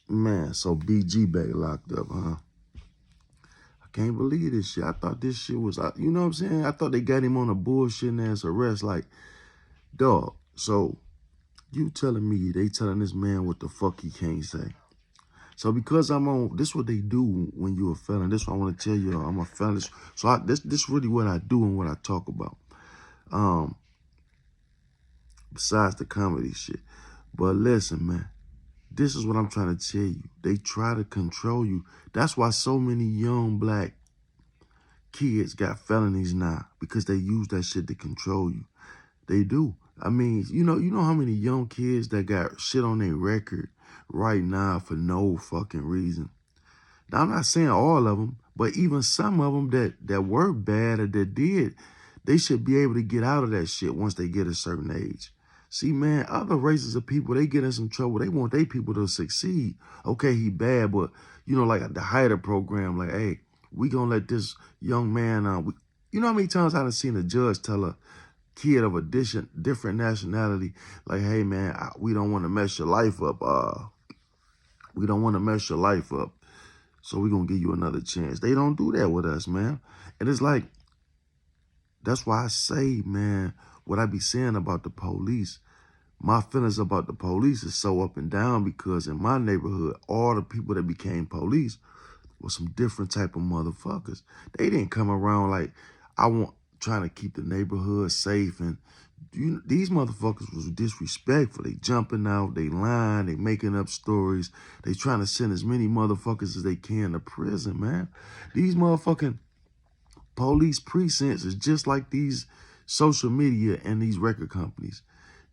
Man, so BG back locked up, huh? I can't believe this shit. I thought this shit was, you know what I'm saying? I thought they got him on a bullshit ass arrest. Like, dog. So you telling me they telling this man what the fuck he can't say? So because I'm on, this what they do when you're a felon. This what I want to tell you. I'm a felon. So this really what I do and what I talk about. Um, besides the comedy shit. But listen, man. This is what I'm trying to tell you. They try to control you. That's why so many young black kids got felonies now, because they use that shit to control you. They do. I mean, you know how many young kids that got shit on their record right now for no fucking reason. Now, I'm not saying all of them, but even some of them that were bad or that did, they should be able to get out of that shit once they get a certain age. See, man, other races of people, they get in some trouble. They want their people to succeed. Okay, he bad, but, you know, like the HIDA program, like, hey, we gonna let this young man, you know how many times I've seen a judge tell a kid of a different nationality, like, hey, man, we don't want to mess your life up. We don't want to mess your life up. So we're going to give you another chance. They don't do that with us, man. And it's like, that's why I say, man, what I be saying about the police, my feelings about the police is so up and down, because in my neighborhood, all the people that became police were some different type of motherfuckers. They didn't come around like, I want, trying to keep the neighborhood safe. And these motherfuckers was disrespectful. They jumping out, they lying, they making up stories. They trying to send as many motherfuckers as they can to prison, man. These motherfucking police precincts is just like these social media and these record companies.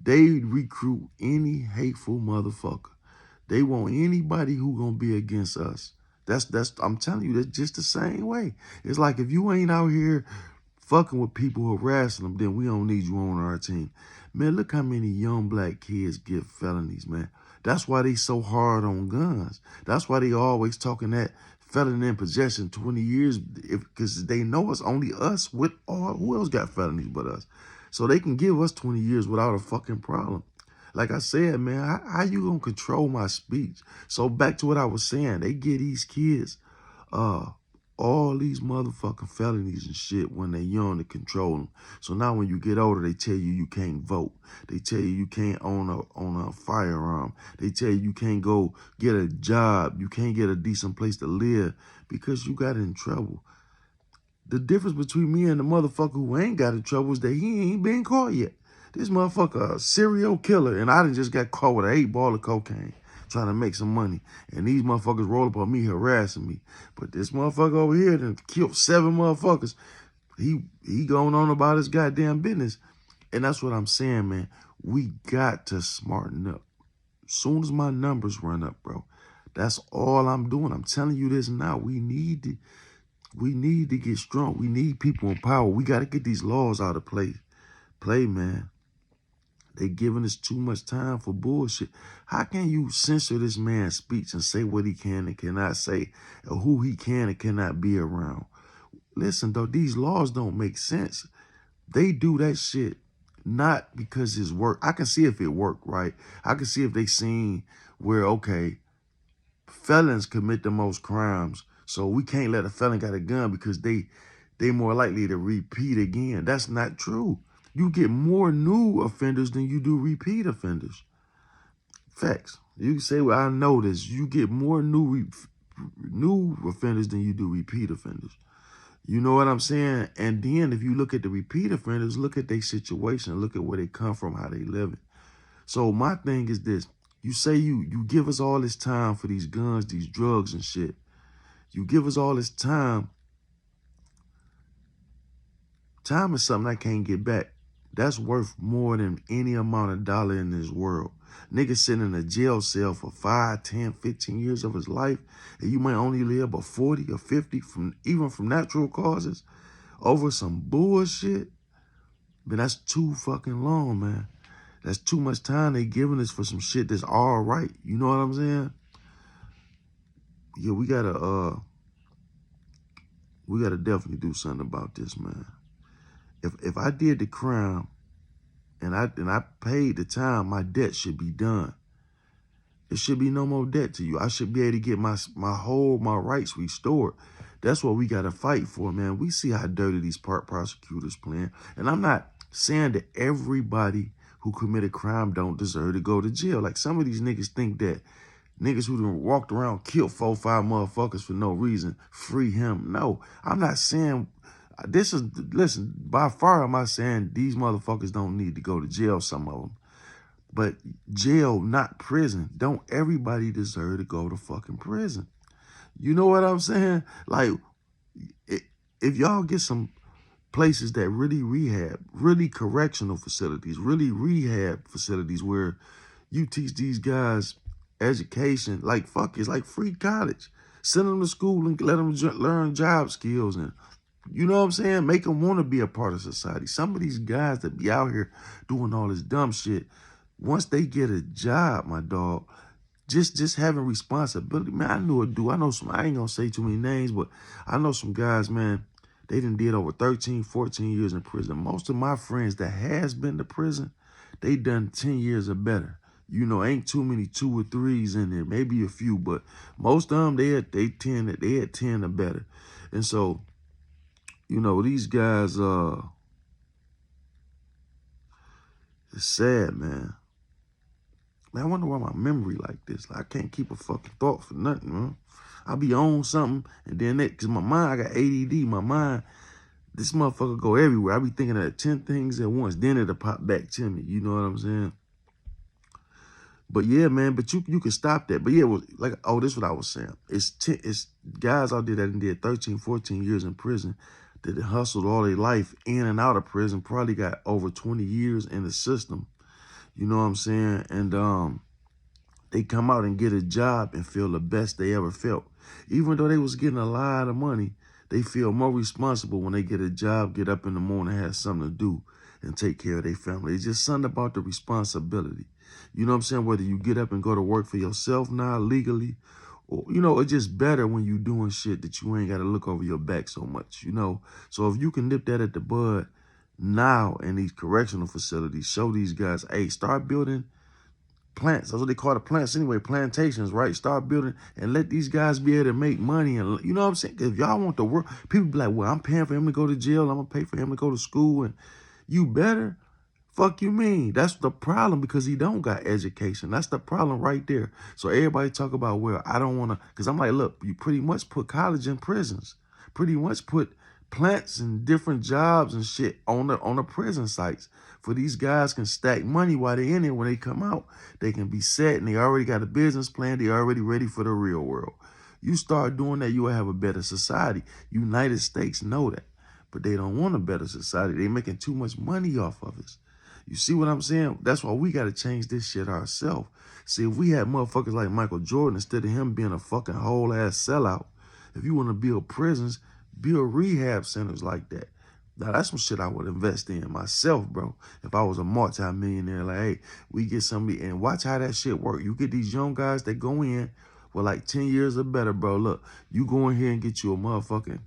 They recruit any hateful motherfucker. They want anybody who gonna be against us. That's I'm telling you, that's just the same way. It's like, if you ain't out here fucking with people, harassing them, then we don't need you on our team. Man, look how many young black kids get felonies, man. That's why they so hard on guns. That's why they always talking that felon in possession 20 years, because they know it's only us with all, who else got felonies but us? So they can give us 20 years without a fucking problem. Like I said, man, how you gonna control my speech? So back to what I was saying, they get these kids all these motherfucking felonies and shit when they young to control them. So now when you get older, they tell you you can't vote. They tell you can't own a firearm. They tell you can't go get a job. You can't get a decent place to live because you got in trouble. The difference between me and the motherfucker who ain't got in trouble is that he ain't been caught yet. This motherfucker a serial killer, and I done just got caught with an 8 ball of cocaine trying to make some money. And these motherfuckers roll up on me harassing me. But this motherfucker over here done killed 7 motherfuckers. He going on about his goddamn business. And that's what I'm saying, man. We got to smarten up. As soon as my numbers run up, bro, that's all I'm doing. I'm telling you this now. We need to get strong. We need people in power. We got to get these laws out of play, man. They giving us too much time for bullshit. How can you censor this man's speech and say what he can and cannot say, or who he can and cannot be around? Listen, though, these laws don't make sense. They do that shit not because it's work. I can see if it worked, right? I can see if they seen where, okay, felons commit the most crimes, so we can't let a felon got a gun because they more likely to repeat again. That's not true. You get more new offenders than you do repeat offenders. Facts. You can say, well, I know this. You get more new offenders than you do repeat offenders. You know what I'm saying? And then if you look at the repeat offenders, look at their situation, look at where they come from, how they live it. So my thing is this. You say you give us all this time for these guns, these drugs and shit. You give us all this time. Time is something I can't get back. That's worth more than any amount of dollar in this world. Nigga sitting in a jail cell for 5, 10, 15 years of his life, and you might only live about 40 or 50 even from natural causes over some bullshit. But that's too fucking long, man. That's too much time they giving us for some shit that's all right. You know what I'm saying? Yeah, we gotta definitely do something about this, man. If I did the crime and I paid the time, my debt should be done. It should be no more debt to you. I should be able to get my rights restored. That's what we got to fight for, man. We see how dirty these prosecutors playing. And I'm not saying that everybody who committed crime don't deserve to go to jail. Like some of these niggas think that niggas who done walked around, killed 4 or 5 motherfuckers for no reason, free him. No, I'm not saying this is, listen, by far I'm not saying these motherfuckers don't need to go to jail, some of them. But jail, not prison. Don't everybody deserve to go to fucking prison? You know what I'm saying? Like, if y'all get some places that really rehab, really correctional facilities, really rehab facilities where you teach these guys education, like fuck, it's like free college. Send them to school and let them learn job skills and, you know what I'm saying? Make them want to be a part of society. Some of these guys that be out here doing all this dumb shit, once they get a job, my dog, just having responsibility, man, I know a dude. I know some, I ain't gonna say too many names, but I know some guys, man, they done did over 13, 14 years in prison. Most of my friends that has been to prison, they done 10 years or better. You know, ain't too many 2 or 3s in there, maybe a few, but most of them, they had 10 or better. And so, you know, these guys, it's sad, man. Man, I wonder why my memory like this. Like, I can't keep a fucking thought for nothing, man. I be on something, and then that, because my mind, I got ADD, my mind, this motherfucker go everywhere. I be thinking of 10 things at once, then it'll pop back to me. You know what I'm saying? But yeah, man, but you can stop that. But yeah, it was like, oh, this is what I was saying. It's guys out there that did 13, 14 years in prison that hustled all their life in and out of prison, probably got over 20 years in the system. You know what I'm saying? And they come out and get a job and feel the best they ever felt. Even though they was getting a lot of money, they feel more responsible when they get a job, get up in the morning, have something to do, and take care of their family. It's just something about the responsibility. You know what I'm saying? Whether you get up and go to work for yourself now legally, or, you know, it's just better when you doing shit that you ain't got to look over your back so much, you know? So if you can nip that at the bud now in these correctional facilities, show these guys, hey, start building plants. That's what they call the plants anyway, plantations, right? Start building and let these guys be able to make money. And you know what I'm saying? If y'all want to work, people be like, well, I'm paying for him to go to jail. I'm going to pay for him to go to school. And you better. Fuck you mean? That's the problem, because he don't got education. That's the problem right there. So everybody talk about, well, I don't want to, because I'm like, look, you pretty much put college in prisons. Pretty much put plants and different jobs and shit on the prison sites for these guys can stack money while they in there. When they come out, they can be set and they already got a business plan. They already ready for the real world. You start doing that, you will have a better society. United States know that, but they don't want a better society. They making too much money off of us. You see what I'm saying? That's why we got to change this shit ourselves. See, if we had motherfuckers like Michael Jordan, instead of him being a fucking whole-ass sellout, if you want to build prisons, build rehab centers like that. Now, that's some shit I would invest in myself, bro. If I was a multi-millionaire, like, hey, we get somebody, and watch how that shit work. You get these young guys that go in with like 10 years or better, bro. Look, you go in here and get you a motherfucking,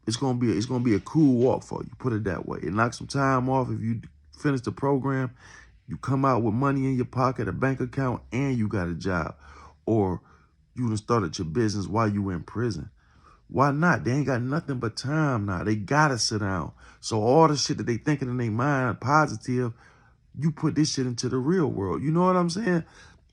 it's gonna be a cool walk for you. Put it that way. It knocks some time off if you finish the program. You come out with money in your pocket, a bank account, and you got a job. Or you done started your business while you in prison. Why not? They ain't got nothing but time now. They gotta sit down. So all the shit that they thinking in their mind, positive, you put this shit into the real world. You know what I'm saying?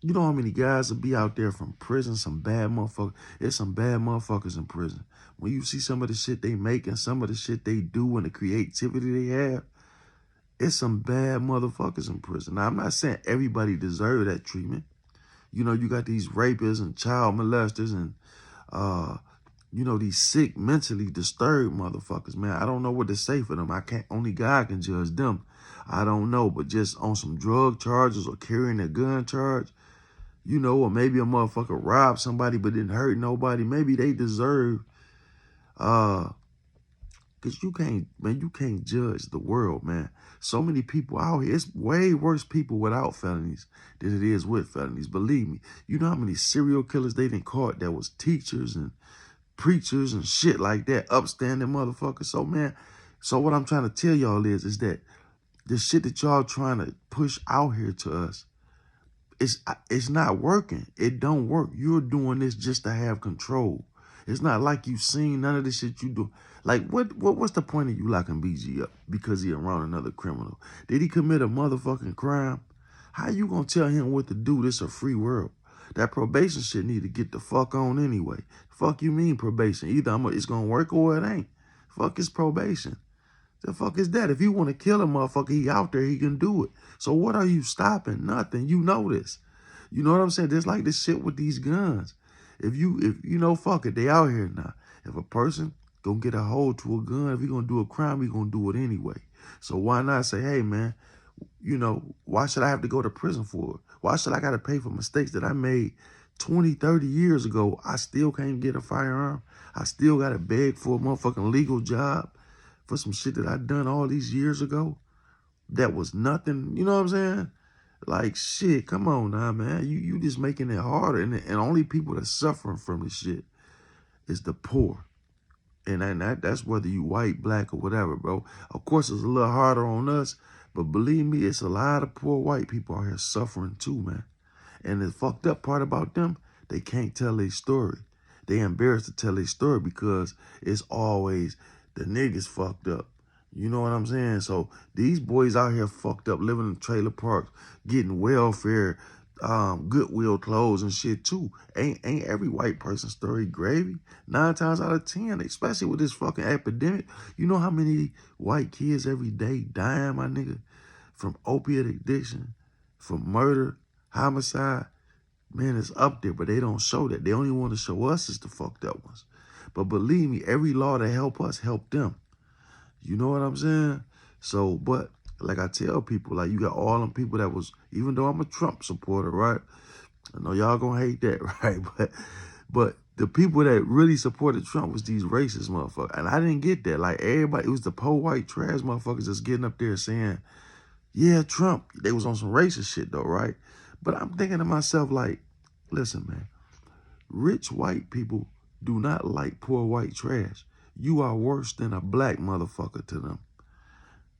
You know how many guys will be out there from prison, some bad motherfuckers. There's some bad motherfuckers in prison. When you see some of the shit they make and some of the shit they do and the creativity they have, it's some bad motherfuckers in prison. Now, I'm not saying everybody deserve that treatment. You know, you got these rapists and child molesters and, you know, these sick, mentally disturbed motherfuckers, man. I don't know what to say for them. Only God can judge them. I don't know, but just on some drug charges or carrying a gun charge, you know, or maybe a motherfucker robbed somebody but didn't hurt nobody. Maybe they deserve, because you can't judge the world, man. So many people out here, it's way worse people without felonies than it is with felonies. Believe me. You know how many serial killers they done caught that was teachers and preachers and shit like that, upstanding motherfuckers. So, man, so what I'm trying to tell y'all is that the shit that y'all trying to push out here to us, It's not working. It don't work. You're doing this just to have control. It's not like you seen none of the shit you do. Like what's the point of you locking BG up because he around another criminal? Did he commit a motherfucking crime? How you gonna tell him what to do? This a free world. That probation shit need to get the fuck on anyway. Fuck you mean probation? Either it's gonna work or it ain't. Fuck his probation. The fuck is that? If you want to kill a motherfucker, he out there, he can do it. So what are you stopping? Nothing. You know this. You know what I'm saying? Just like this shit with these guns. If you know, fuck it, they out here now. If a person gonna get a hold to a gun, if he gonna do a crime, he gonna do it anyway. So why not say, hey man, you know, why should I have to go to prison for it? Why should I gotta pay for mistakes that I made 20, 30 years ago? I still can't get a firearm. I still gotta beg for a motherfucking legal job for some shit that I done all these years ago. That was nothing, you know what I'm saying? Like, shit, come on now, man. You just making it harder. And only people that's suffering from this shit is the poor. And that's whether you white, black, or whatever, bro. Of course, it's a little harder on us, but believe me, it's a lot of poor white people out here suffering too, man. And the fucked up part about them, they can't tell their story. They embarrassed to tell their story because it's always the niggas fucked up. You know what I'm saying? So these boys out here fucked up, living in trailer parks, getting welfare, Goodwill clothes and shit too. Ain't every white person's story gravy? 9 times out of 10, especially with this fucking epidemic. You know how many white kids every day dying, my nigga, from opiate addiction, from murder, homicide? Man, it's up there, but they don't show that. They only want to show us as the fucked up ones. But believe me, every law that help us, help them. You know what I'm saying? So, but like I tell people, like you got all them people that was, even though I'm a Trump supporter, right? I know y'all gonna hate that, right? But the people that really supported Trump was these racist motherfuckers. And I didn't get that. Like everybody, it was the poor white trash motherfuckers just getting up there saying, yeah, Trump. They was on some racist shit though, right? But I'm thinking to myself like, listen, man, rich white people do not like poor white trash. You are worse than a black motherfucker to them.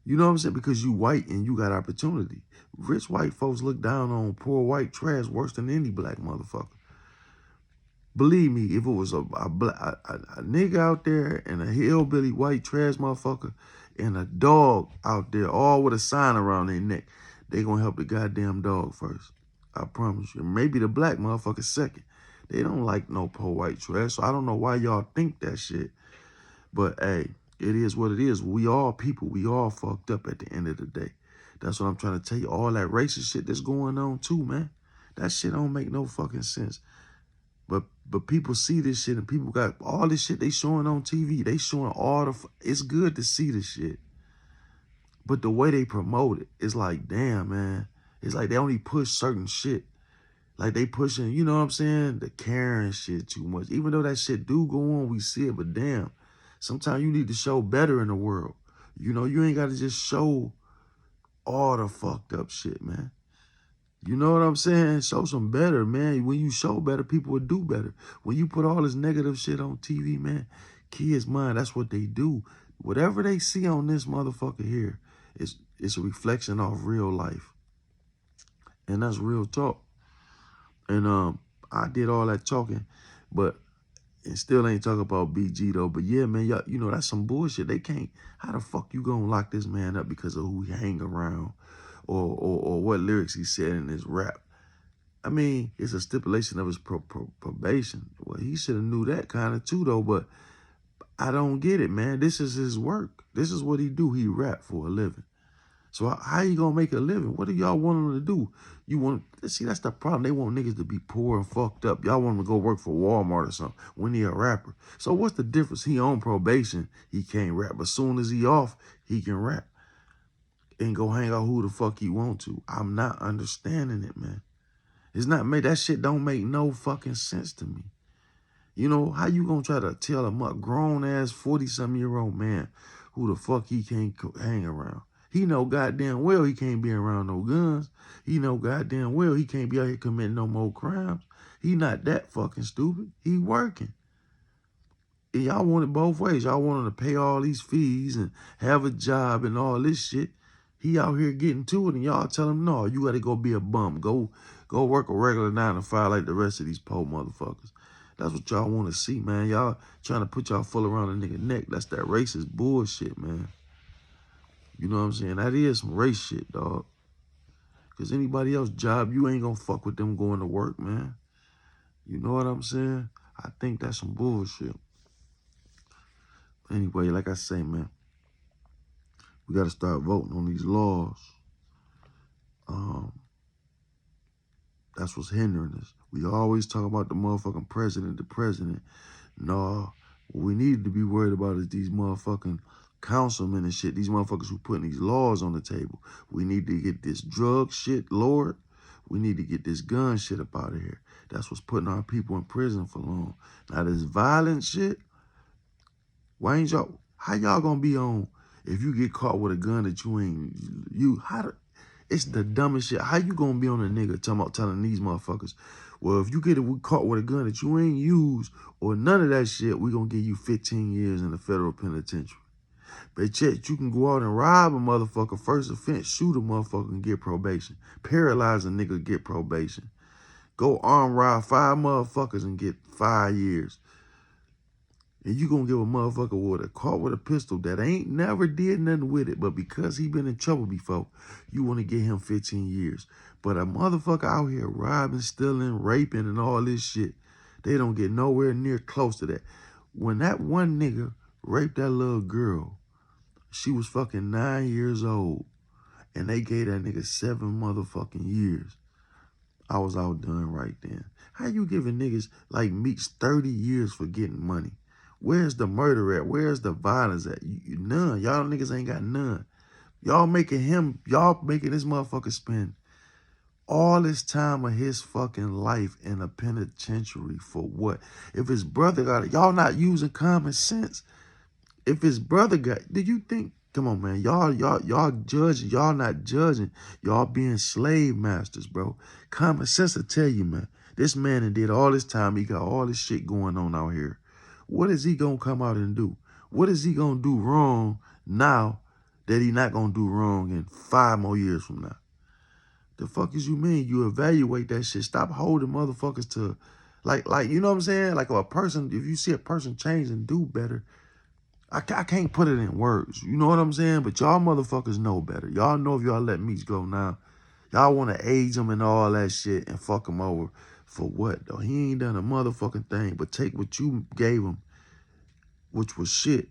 You know what I'm saying? Because you white and you got opportunity. Rich white folks look down on poor white trash worse than any black motherfucker. Believe me, if it was a nigga out there and a hillbilly white trash motherfucker and a dog out there all with a sign around their neck, they gonna help the goddamn dog first. I promise you. Maybe the black motherfucker second. They don't like no poor white trash. So I don't know why y'all think that shit. But hey, it is what it is. We all people. We all fucked up at the end of the day. That's what I'm trying to tell you. All that racist shit that's going on too, man. That shit don't make no fucking sense. But people see this shit and people got all this shit they showing on TV. They showing all the, it's good to see this shit. But the way they promote it, it's like, damn, man. It's like they only push certain shit. Like they pushing, you know what I'm saying? The Karen shit too much. Even though that shit do go on, we see it, but damn. Sometimes you need to show better in the world. You know, you ain't got to just show all the fucked up shit, man. You know what I'm saying? Show some better, man. When you show better, people will do better. When you put all this negative shit on TV, man, kids' mind, that's what they do. Whatever they see on this motherfucker here, it's a reflection of real life. And that's real talk. And I did all that talking, but and still ain't talking about BG though. But yeah, man, y'all, you know, that's some bullshit. They can't, how the fuck you gonna lock this man up because of who he hang around or what lyrics he said in his rap? I mean, it's a stipulation of his probation. Well, he should have knew that kind of too though, but I don't get it, man. This is his work. This is what he do. He rap for a living. So how you gonna make a living? What do y'all want him to do? You want, see, that's the problem. They want niggas to be poor and fucked up. Y'all want him to go work for Walmart or something when he a rapper. So what's the difference? He on probation, he can't rap. But as soon as he off, he can rap and go hang out who the fuck he want to. I'm not understanding it, man. It's not made. That shit don't make no fucking sense to me. You know, how you gonna try to tell a grown-ass 40-something-year-old man who the fuck he can't hang around? He know goddamn well he can't be around no guns. He know goddamn well he can't be out here committing no more crimes. He not that fucking stupid. He working. And y'all want it both ways. Y'all want him to pay all these fees and have a job and all this shit. He out here getting to it and y'all tell him, no, you got to go be a bum. Go Go work a regular 9 to 5 like the rest of these poor motherfuckers. That's what y'all want to see, man. Y'all trying to put y'all full around a nigga neck. That's that racist bullshit, man. You know what I'm saying? That is some race shit, dog. Because anybody else job, you ain't gonna fuck with them going to work, man. You know what I'm saying? I think that's some bullshit. Anyway, like I say, man, we got to start voting on these laws. That's what's hindering us. We always talk about the motherfucking president. No, what we need to be worried about is these motherfucking councilmen and shit. These motherfuckers who putting these laws on the table. We need to get this drug shit, Lord. We need to get this gun shit up out of here. That's what's putting our people in prison for long. Now this violent shit, why ain't y'all, how y'all gonna be on if you get caught with a gun that you ain't, it's the dumbest shit. How you gonna be on a nigga telling these motherfuckers, well, if you get caught with a gun that you ain't used or none of that shit, we gonna give you 15 years in the federal penitentiary. But yet you can go out and rob a motherfucker, first offense, shoot a motherfucker and get probation. Paralyze a nigga, get probation. Go arm rob 5 motherfuckers and get 5 years. And you gonna give a motherfucker caught with a pistol that ain't never did nothing with it, but because he been in trouble before, you want to get him 15 years. But a motherfucker out here robbing, stealing, raping, and all this shit, they don't get nowhere near close to that. When that one nigga raped that little girl, she was fucking 9 years old, and they gave that nigga 7 motherfucking years. I was outdone right then. How you giving niggas like Meeks 30 years for getting money? Where's the murder at? Where's the violence at? None. Y'all niggas ain't got none. Y'all making this motherfucker spend all this time of his fucking life in a penitentiary for what? If his brother got it, y'all not using common sense. If his brother got, do you think, come on, man, y'all judging, y'all not judging, y'all being slave masters, bro. Common sense will tell you, man, this man and did all this time, he got all this shit going on out here. What is he gonna come out and do? What is he gonna do wrong now that he not gonna do wrong in 5 more years from now? The fuck is you mean? You evaluate that shit. Stop holding motherfuckers to, like, you know what I'm saying? Like if you see a person change and do better, I can't put it in words. You know what I'm saying? But y'all motherfuckers know better. Y'all know if y'all let Meeks go now, y'all want to age him and all that shit and fuck him over. For what, though? He ain't done a motherfucking thing but take what you gave him, which was shit,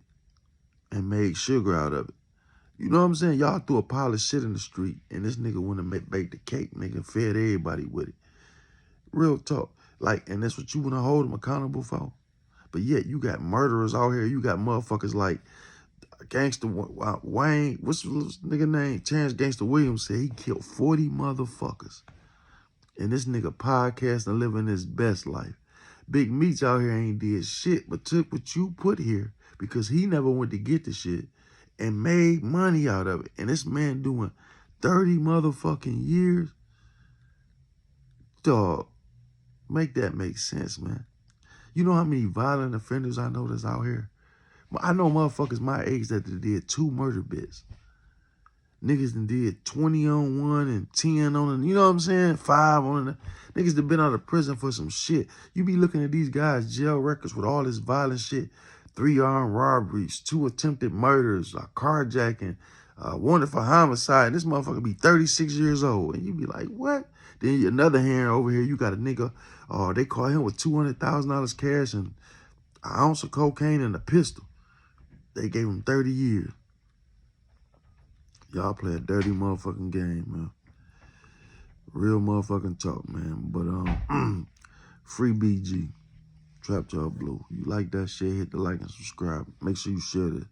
and made sugar out of it. You know what I'm saying? Y'all threw a pile of shit in the street, and this nigga went and baked the cake, nigga, fed everybody with it. Real talk. Like, and that's what you want to hold him accountable for? But yet, you got murderers out here. You got motherfuckers like Gangster Wayne. What's his nigga name? Chance Gangster Williams said he killed 40 motherfuckers. And this nigga podcasting and living his best life. Big Meech out here ain't did shit, but took what you put here because he never went to get the shit and made money out of it. And this man doing 30 motherfucking years. Dog, make that make sense, man. You know how many violent offenders I know that's out here? I know motherfuckers my age that did 2 murder bits. Niggas done did 20 on one and 10 on it. You know what I'm saying? 5 on it. Niggas that been out of prison for some shit. You be looking at these guys' jail records with all this violent shit. 3 armed robberies, 2 attempted murders, a carjacking, wanted for homicide. This motherfucker be 36 years old. And you be like, what? Then another hand over here, you got a nigga, they caught him with $200,000 cash and an ounce of cocaine and a pistol. They gave him 30 years. Y'all play a dirty motherfucking game, man. Real motherfucking talk, man. But free BG. Trap Y'all Blue. You like that shit, hit the like and subscribe. Make sure you share this.